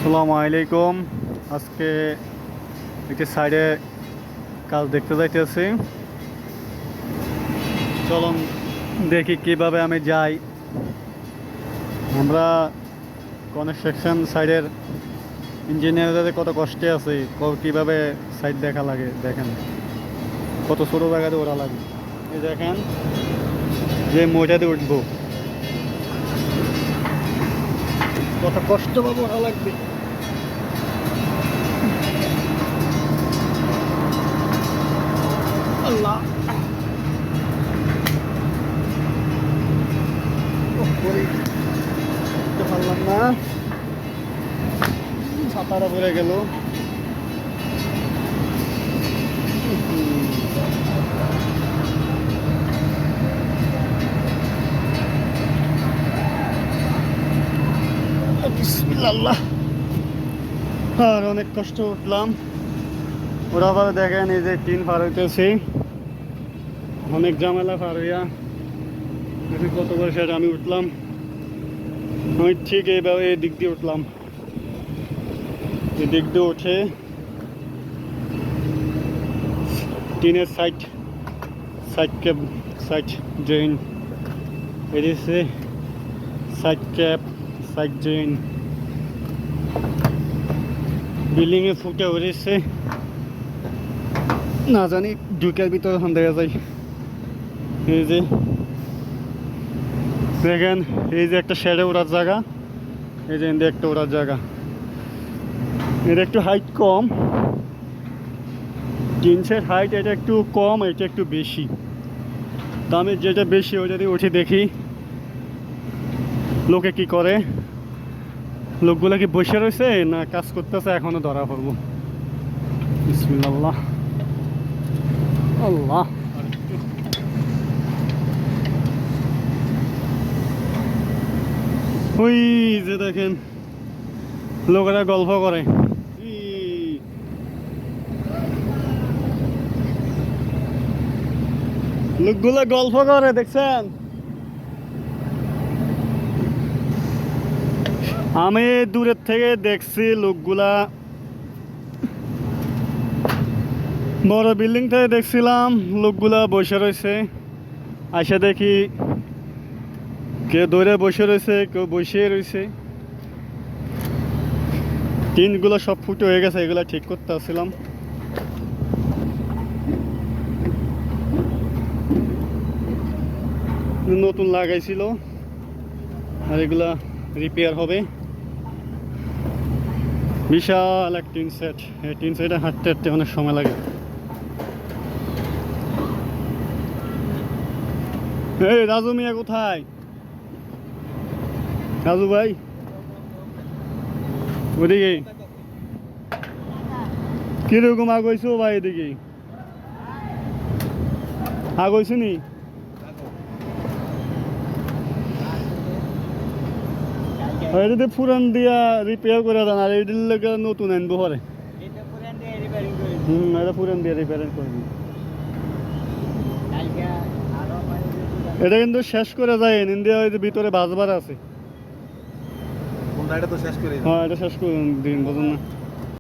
আসসালামু আলাইকুম। আজকে একটি সাইডে কাজ দেখতে যাইতেছি। চলুন দেখি কিভাবে আমি যাই। আমরা কনস্ট্রাকশন সাইডের ইঞ্জিনিয়ারদের কত কষ্টে আছে, কিভাবে সাইড দেখা লাগে। দেখেন কত ছোটো জায়গাতে ওরা লাগে। এই দেখেন যে মইটাতে উঠবো কত কষ্ট পাবো ওরা লাগবে। আল্লাহ পারলাম না, ছাতাটা পড়ে গেল। বিসমিল্লাহ। আর অনেক কষ্ট উঠলাম। ওরা আবার দেখেন এই যে টিন পার হইতেছি, অনেক ঝামেলা পার হইয়া কতবার সেটা আমি উঠলাম। আমি ঠিক এইভাবে এই দিক দিয়ে উঠলাম, এই দিক দিয়ে উঠে টিনের সাইড জয়েন এদিকে সাইড জয়েন বিল্ডিংয়ে ফুটে উঠেছে। না জানি ঢুকার ভিতরে দেখা যায়। এই যে দেখেন এই যে একটা শেডে ওড়ার জায়গা, এই যে একটা ওড়ার জায়গা। এটা একটু হাইট কম, টিনসের হাইট এটা একটু কম, এটা একটু বেশি। তো আমি যেটা বেশি ওইটা দিয়ে উঠে দেখি লোকে কি করে, লোকগুলো কি বসে রয়েছে না কাজ করতেছে, এখনো ধরা পড়বো। বিসমিল্লাহ। আল্লাহ ওই যে দেখেন লোকেরা গল্প করে, লোকগুলো গল্প করে দেখছেন। আমি দূরের থেকে দেখছি লোকগুলা, বড় বিল্ডিং থেকে দেখছিলাম লোকগুলা বসে রয়েছে। আসে দেখি কেউ দৌড়ে বসে রয়েছে, কেউ বসে রয়েছে। টিনগুলো সব ফুটো হয়ে গেছে, এগুলা ঠিক করতে আসছিলাম। নতুন লাগাইছিল আর এগুলা রিপেয়ার হবে। বিশাল এক টিন সেট, এই টিন সেটে হাঁটতে হাঁটতে অনেক সময় লাগে। এই রাজু মিয়া কোথায়? রাজু ভাই ওদিকে কিরকম আগইছো ভাই? এদিকে আগইছো নি? এটা পুরান দিয়া রিপেয়ার করে দেন, আর এটির লোক নতুন আনবো পরে। এটা পুরান দিয়ে রিপেয়ার করবি। এটা কিন্তু শেষ করে যায় ইন্ডিয়া, ওই যে ভিতরে বাজবার আছে। এটা তো শেষ করে হ্যাঁ এটা শেষ করে দিন, বুঝুন না।